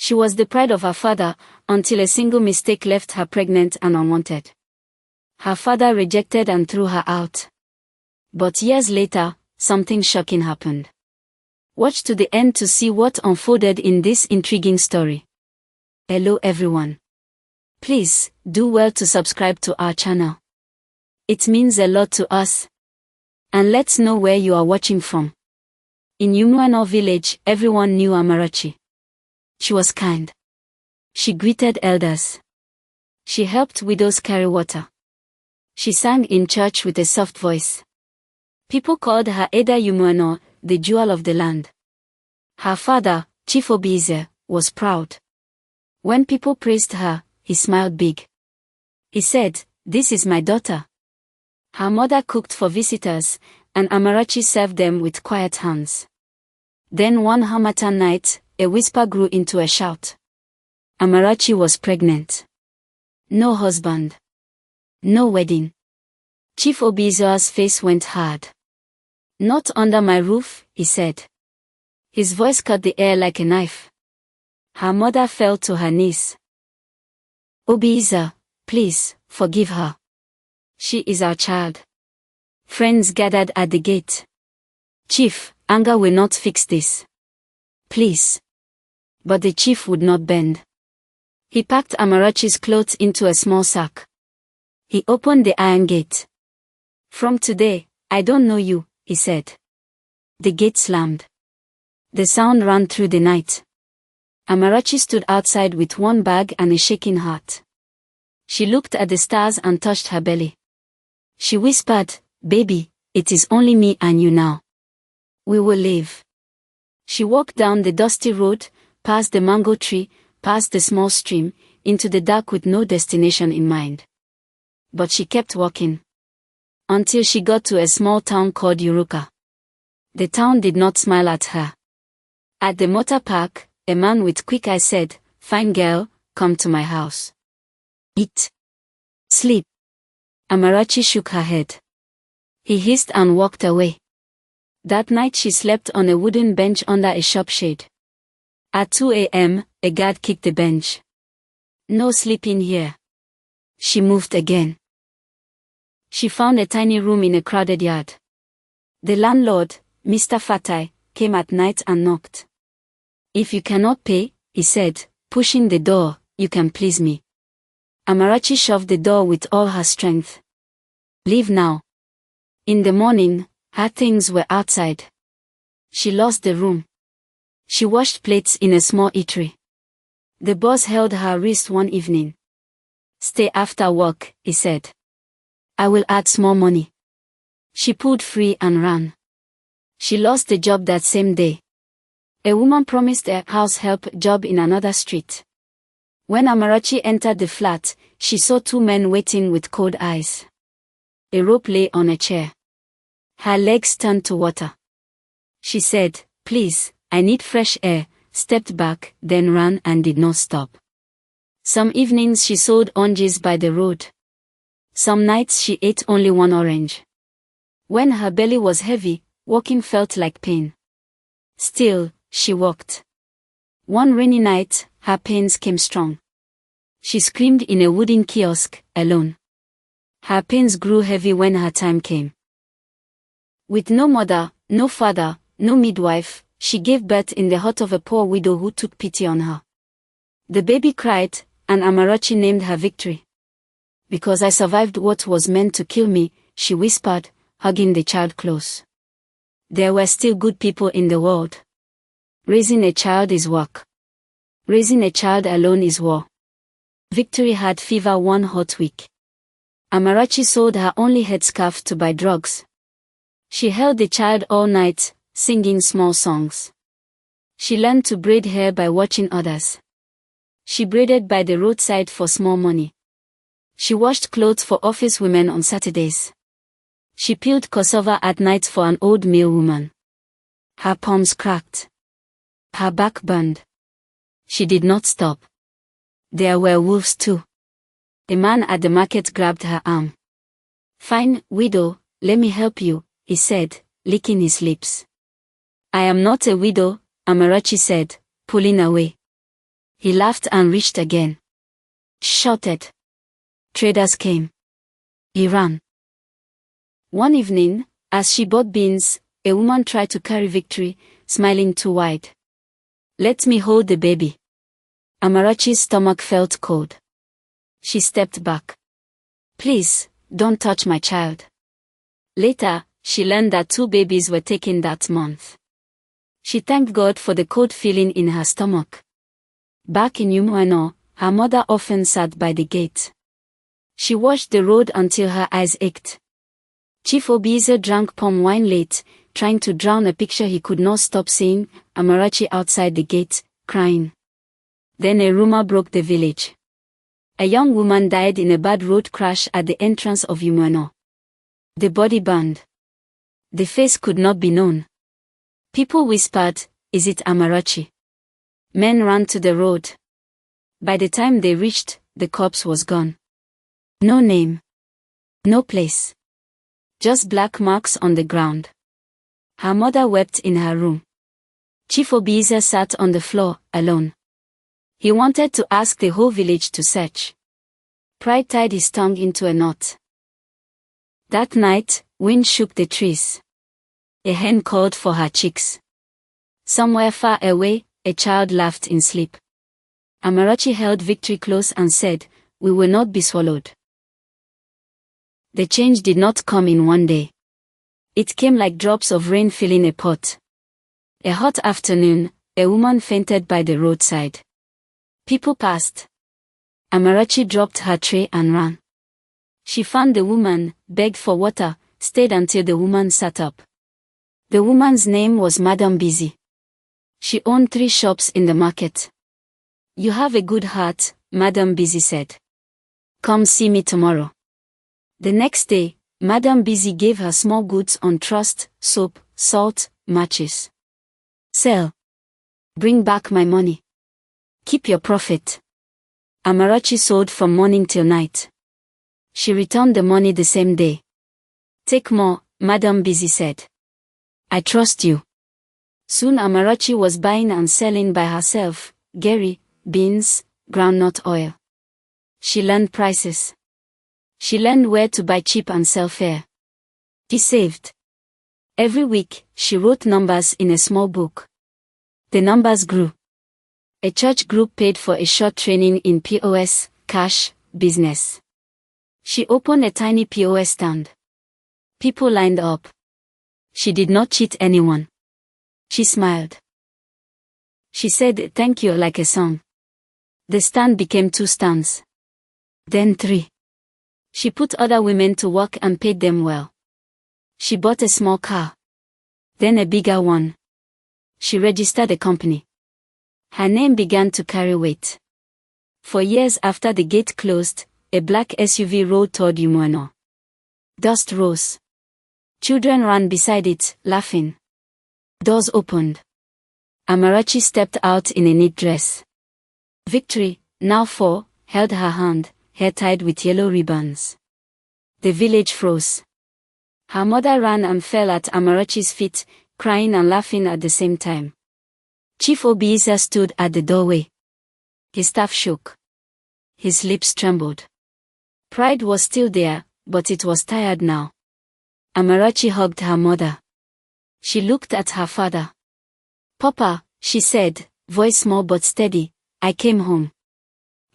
She was the pride of her father, until a single mistake left her pregnant and unwanted. Her father rejected and threw her out. But years later, something shocking happened. Watch to the end to see what unfolded in this intriguing story. Hello everyone. Please, do well to subscribe to our channel. It means a lot to us. And let's know where you are watching from. In Umuano village, everyone knew Amarachi. She was kind. She greeted elders. She helped widows carry water. She sang in church with a soft voice. People called her Eda Umuano, the jewel of the land. Her father, Chief Obinna, was proud. When people praised her, he smiled big. He said, "This is my daughter." Her mother cooked for visitors, and Amarachi served them with quiet hands. Then one harmattan night, a whisper grew into a shout. Amarachi was pregnant. No husband. No wedding. Chief Obinna's face went hard. "Not under my roof," he said. His voice cut the air like a knife. Her mother fell to her knees. "Obinna, please, forgive her. She is our child." Friends gathered at the gate. "Chief, anger will not fix this. Please." But the chief would not bend. He packed Amarachi's clothes into a small sack. He opened the iron gate. "From today, I don't know you," he said. The gate slammed. The sound ran through the night. Amarachi stood outside with one bag and a shaking heart. She looked at the stars and touched her belly. She whispered, "Baby, it is only me and you now. We will live." She walked down the dusty road, past the mango tree, past the small stream, into the dark with no destination in mind. But she kept walking. Until she got to a small town called Uruka. The town did not smile at her. At the motor park, a man with quick eyes said, "Fine girl, come to my house. Eat. Sleep." Amarachi shook her head. He hissed and walked away. That night she slept on a wooden bench under a shop shade. At 2 a.m., a guard kicked the bench. "No sleeping here." She moved again. She found a tiny room in a crowded yard. The landlord, Mr. Fatai, came at night and knocked. "If you cannot pay," he said, pushing the door, "you can please me." Amarachi shoved the door with all her strength. "Leave now." In the morning, her things were outside. She lost the room. She washed plates in a small eatery. The boss held her wrist one evening. "Stay after work," he said. "I will add small money." She pulled free and ran. She lost the job that same day. A woman promised a house help job in another street. When Amarachi entered the flat, she saw two men waiting with cold eyes. A rope lay on a chair. Her legs turned to water. She said, "Please, I need fresh air," stepped back, then ran and did not stop. Some evenings she sold oranges by the road. Some nights she ate only one orange. When her belly was heavy, walking felt like pain. Still, she walked. One rainy night, her pains came strong. She screamed in a wooden kiosk, alone. Her pains grew heavy when her time came. With no mother, no father, no midwife, she gave birth in the hut of a poor widow who took pity on her. The baby cried, and Amarachi named her victory. "Because I survived what was meant to kill me," she whispered, hugging the child close. There were still good people in the world. Raising a child is work. Raising a child alone is war. Victory had fever one hot week. Amarachi sold her only headscarf to buy drugs. She held the child all night, singing small songs. She learned to braid hair by watching others. She braided by the roadside for small money. She washed clothes for office women on Saturdays. She peeled cassava at night for an old mill woman. Her palms cracked. Her back burned. She did not stop. There were wolves too. A man at the market grabbed her arm. "Fine, widow, let me help you," he said, licking his lips. "I am not a widow," Amarachi said, pulling away. He laughed and reached again. Shouted. Traders came. He ran. One evening, as she bought beans, a woman tried to carry Victory, smiling too wide. Let me hold the baby. Amarachi's stomach felt cold. She stepped back. Please, don't touch my child. Later, she learned that 2 babies were taken that month. She thanked God for the cold feeling in her stomach. Back in Umuano, her mother often sat by the gate. She watched the road until her eyes ached. Chief Obinna drank palm wine late, trying to drown a picture he could not stop seeing, Amarachi outside the gate, crying. Then a rumor broke the village. A young woman died in a bad road crash at the entrance of Umuano. The body burned. The face could not be known. People whispered, "Is it Amarachi?" Men ran to the road. By the time they reached, the corpse was gone. No name. No place. Just black marks on the ground. Her mother wept in her room. Chief Obinna sat on the floor, alone. He wanted to ask the whole village to search. Pride tied his tongue into a knot. That night, wind shook the trees. A hen called for her chicks. Somewhere far away, a child laughed in sleep. Amarachi held Victory close and said, "We will not be swallowed." The change did not come in one day. It came like drops of rain filling a pot. A hot afternoon, a woman fainted by the roadside. People passed. Amarachi dropped her tray and ran. She found the woman, begged for water, stayed until the woman sat up. The woman's name was Madam Busy. She owned 3 shops in the market. "You have a good heart," Madam Busy said. "Come see me tomorrow." The next day, Madam Busy gave her small goods on trust: soap, salt, matches. "Sell. Bring back my money. Keep your profit." Amarachi sold from morning till night. She returned the money the same day. "Take more," Madam Busy said. "I trust you." Soon Amarachi was buying and selling by herself: gari, beans, groundnut oil. She learned prices. She learned where to buy cheap and sell fair. She saved. Every week, she wrote numbers in a small book. The numbers grew. A church group paid for a short training in POS, cash, business. She opened a tiny POS stand. People lined up. She did not cheat anyone. She smiled. She said thank you like a song. The stand became 2 stands. Then 3. She put other women to work and paid them well. She bought a small car. Then a bigger one. She registered a company. Her name began to carry weight. For years after the gate closed, a black SUV rolled toward Umuano. Dust rose. Children ran beside it, laughing. Doors opened. Amarachi stepped out in a neat dress. Victory, now 4, held her hand, hair tied with yellow ribbons. The village froze. Her mother ran and fell at Amarachi's feet, crying and laughing at the same time. Chief Obinna stood at the doorway. His staff shook. His lips trembled. Pride was still there, but it was tired now. Amarachi hugged her mother. She looked at her father. "Papa," she said, voice small but steady, "I came home."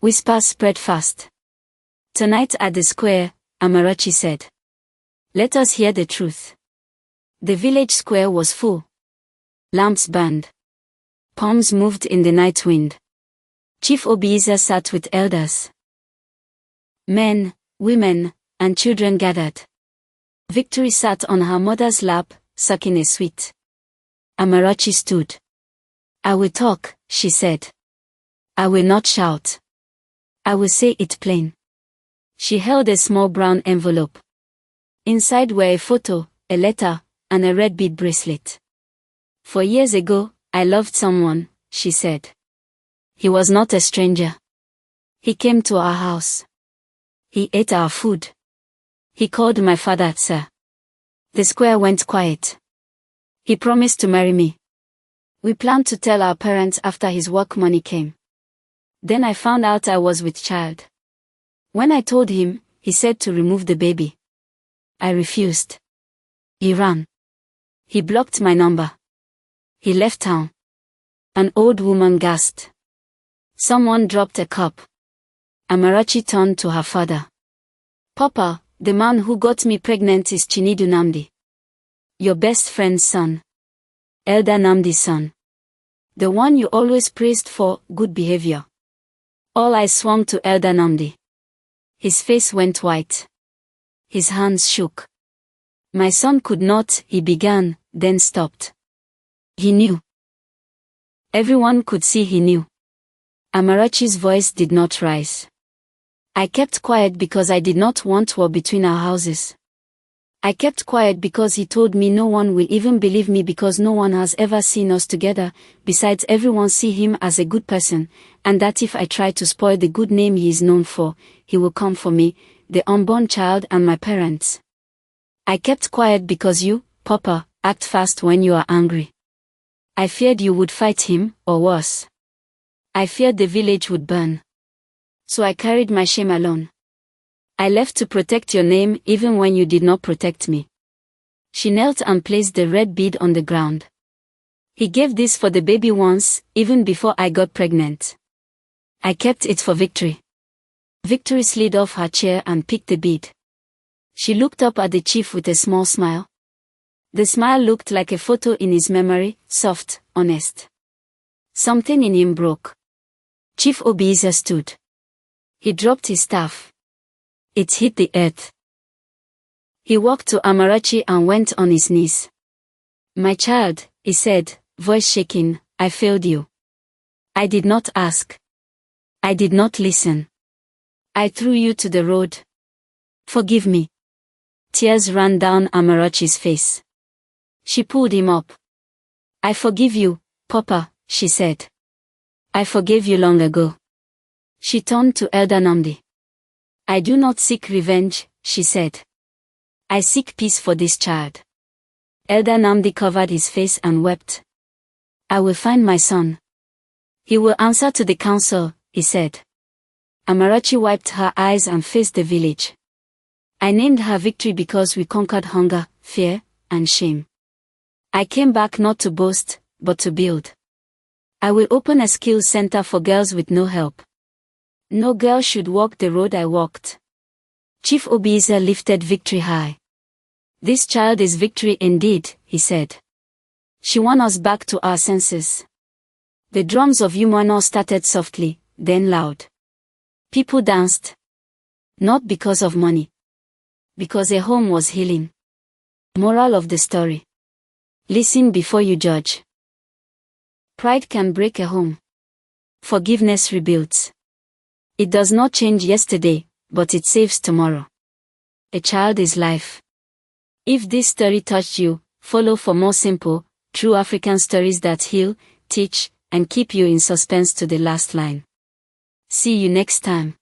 Whispers spread fast. "Tonight at the square," Amarachi said. "Let us hear the truth." The village square was full. Lamps burned. Palms moved in the night wind. Chief Obinna sat with elders. Men, women, and children gathered. Victory sat on her mother's lap, sucking a sweet. Amarachi stood. "I will talk," she said. "I will not shout. I will say it plain." She held a small brown envelope. Inside were a photo, a letter, and a red bead bracelet. "For years ago, I loved someone," she said. "He was not a stranger. He came to our house. He ate our food. He called my father sir. The square went quiet. He promised to marry me. We planned to tell our parents after his work money came. Then I found out I was with child. When I told him, he said to remove the baby. I refused. He ran. He blocked my number. He left town. An old woman gasped. Someone dropped a cup. Amarachi turned to her father. Papa, the man who got me pregnant is Chinedu Namdi. Your best friend's son. Elder Namdi's son. The one you always praised for good behavior. All eyes swung to Elder Namdi. His face went white. His hands shook. My son could not, he began, then stopped. He knew. Everyone could see he knew. Amarachi's voice did not rise. I kept quiet because I did not want war between our houses. I kept quiet because he told me no one will even believe me because no one has ever seen us together, besides everyone see him as a good person, and that if I try to spoil the good name he is known for, he will come for me, the unborn child and my parents. I kept quiet because you, Papa, act fast when you are angry. I feared you would fight him, or worse. I feared the village would burn. So I carried my shame alone. I left to protect your name even when you did not protect me. She knelt and placed the red bead on the ground. He gave this for the baby once, even before I got pregnant. I kept it for Victory. Victory slid off her chair and picked the bead. She looked up at the chief with a small smile. The smile looked like a photo in his memory, soft, honest. Something in him broke. Chief Obinna stood. He dropped his staff. It hit the earth. He walked to Amarachi and went on his knees. My child, he said, voice shaking, I failed you. I did not ask. I did not listen. I threw you to the road. Forgive me. Tears ran down Amarachi's face. She pulled him up. I forgive you, Papa, she said. I forgave you long ago. She turned to Elder Namdi. I do not seek revenge, she said. I seek peace for this child. Elder Namdi covered his face and wept. I will find my son. He will answer to the council, he said. Amarachi wiped her eyes and faced the village. I named her Victory because we conquered hunger, fear, and shame. I came back not to boast, but to build. I will open a skills center for girls with no help. No girl should walk the road I walked. Chief Obinna lifted Victory high. This child is Victory indeed, he said. She won us back to our senses. The drums of Umano started softly, then loud. People danced. Not because of money. Because a home was healing. Moral of the story. Listen before you judge. Pride can break a home. Forgiveness rebuilds. It does not change yesterday, but it saves tomorrow. A child is life. If this story touched you, follow for more simple, true African stories that heal, teach, and keep you in suspense to the last line. See you next time.